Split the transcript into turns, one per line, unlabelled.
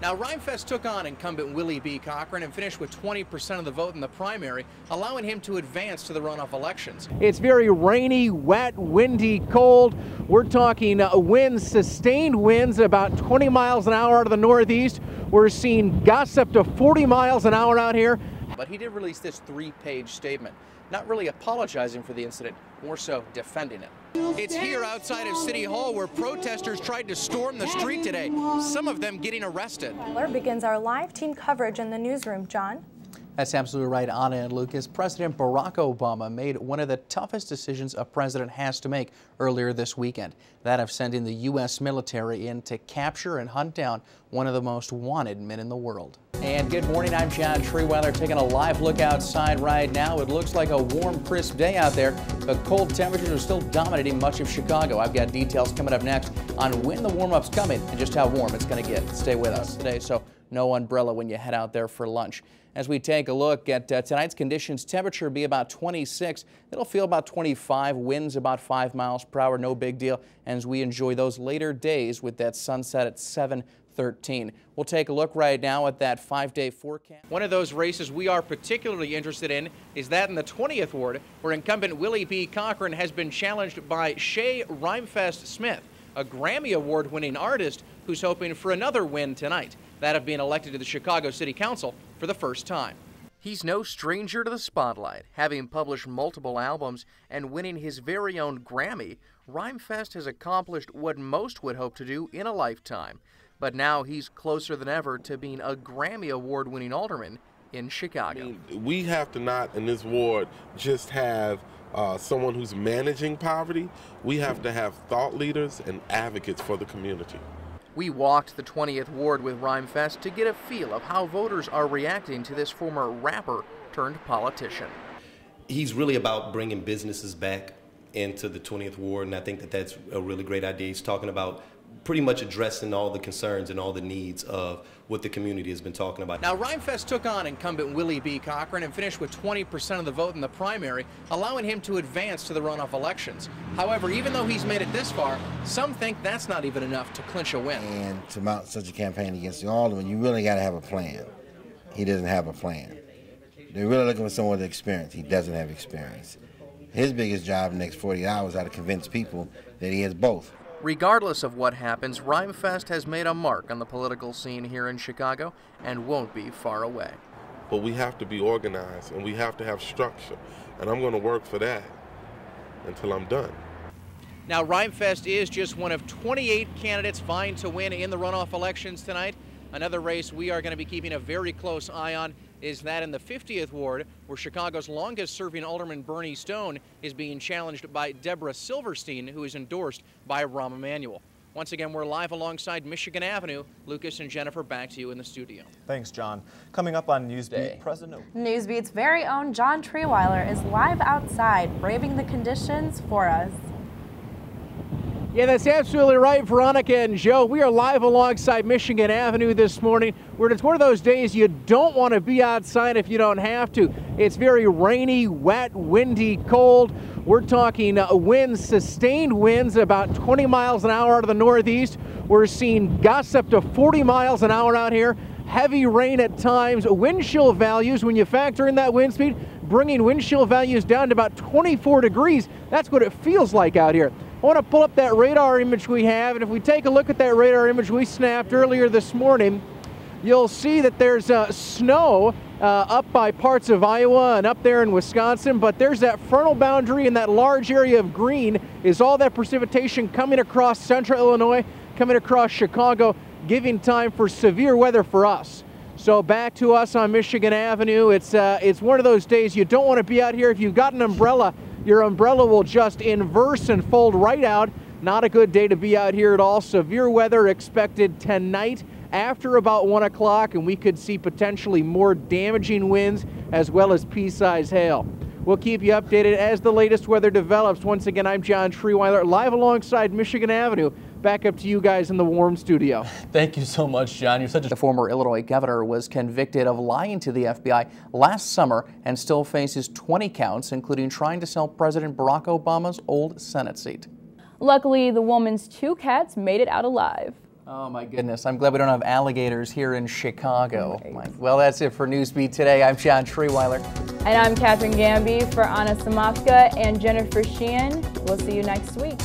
Now, Rhymefest took on incumbent Willie B. Cochran and finished with 20% of the vote in the primary, allowing him to advance to the runoff elections. It's very rainy, wet, windy, cold. We're talking winds, sustained winds, about 20 miles an hour out of the northeast. We're seeing gusts up to 40 miles an hour out here. But he did release this 3-page statement, not really apologizing for the incident, more so defending it. It's here outside of City Hall where protesters tried to storm the street today, some of them getting arrested.
Trierweiler begins our live team coverage in the newsroom. John?
That's absolutely right, Anna and Lucas. President Barack Obama made one of the toughest decisions a president has to make earlier this weekend, that of sending the U.S. military in to capture and hunt down one of the most wanted men in the world. And good morning, I'm John Trierweiler, taking a live look outside right now. It looks like a warm, crisp day out there, but cold temperatures are still dominating much of Chicago. I've got details coming up next on when the warm-up's coming and just how warm it's going to get. Stay with us today, so no umbrella when you head out there for lunch. As we take a look at tonight's conditions, temperature will be about 26. It'll feel about 25, winds about 5 miles per hour, no big deal, as we enjoy those later days with that sunset at 7:13. We'll take a look right now at that 5-day forecast. One of those races we are particularly interested in is that in the 20th Ward, where incumbent Willie B. Cochran has been challenged by Shay Rhymefest Smith, a Grammy Award-winning artist who's hoping for another win tonight, that of being elected to the Chicago City Council for the first time. He's no stranger to the spotlight, having published multiple albums and winning his very own Grammy. Rhymefest has accomplished what most would hope to do in a lifetime, but now he's closer than ever to being a Grammy Award-winning alderman in Chicago.
We have to not, in this ward, just have someone who's managing poverty. We have to have thought leaders and advocates for the community.
We walked the 20th Ward with Rhymefest to get a feel of how voters are reacting to this former rapper turned politician.
He's really about bringing businesses back into the 20th Ward, and I think that that's a really great idea. He's talking about pretty much addressing all the concerns and all the needs of what the community has been talking about.
Now, Rhymefest took on incumbent Willie B. Cochran and finished with 20% of the vote in the primary, allowing him to advance to the runoff elections. However, even though he's made it this far, some think that's not even enough to clinch a win.
And to mount such a campaign against the alderman, you really got to have a plan. He doesn't have a plan. They're really looking for someone with experience. He doesn't have experience. His biggest job in the next 40 hours is to convince people that he has both.
Regardless of what happens, Rhymefest has made a mark on the political scene here in Chicago and won't be far away.
But we have to be organized and we have to have structure, and I'm going to work for that until I'm done.
Now, Rhymefest is just one of 28 candidates vying to win in the runoff elections tonight. Another race we are going to be keeping a very close eye on is that in the 50th Ward, where Chicago's longest-serving alderman Bernie Stone is being challenged by Deborah Silverstein, who is endorsed by Rahm Emanuel. Once again, we're live alongside Michigan Avenue. Lucas and Jennifer, back to you in the studio.
Thanks, John. Coming up on Newsbeat,
Newsbeat's very own John Trierweiler is live outside, braving the conditions for us.
Yeah, that's absolutely right, Veronica and Joe. We are live alongside Michigan Avenue this morning, where it's one of those days you don't want to be outside if you don't have to. It's very rainy, wet, windy, cold. We're talking winds, sustained winds, about 20 miles an hour out of the northeast. We're seeing gusts up to 40 miles an hour out here. Heavy rain at times. Wind chill values, when you factor in that wind speed, bringing wind chill values down to about 24 degrees. That's what it feels like out here. I want to pull up that radar image we have, and if we take a look at that radar image we snapped earlier this morning, you'll see that there's snow up by parts of Iowa and up there in Wisconsin, but there's that frontal boundary, and that large area of green is all that precipitation coming across central Illinois, coming across Chicago, giving time for severe weather for us. So back to us on Michigan Avenue. It's one of those days you don't want to be out here. If you've got an umbrella, your umbrella will just inverse and fold right out. Not a good day to be out here at all. Severe weather expected tonight after about 1 o'clock, and we could see potentially more damaging winds as well as pea-sized hail. We'll keep you updated as the latest weather develops. Once again, I'm John Trierweiler, live alongside Michigan Avenue. Back up to you guys in the warm studio.
Thank you so much, John. You're such a... The former Illinois governor was convicted of lying to the FBI last summer and still faces 20 counts, including trying to sell President Barack Obama's old Senate seat.
Luckily, the woman's 2 cats made it out alive.
Oh my goodness, I'm glad we don't have alligators here in Chicago. Well, that's it for Newsbeat today. I'm John Trierweiler.
And I'm Catherine Gamby for Anna Samofka and Jennifer Sheehan. We'll see you next week.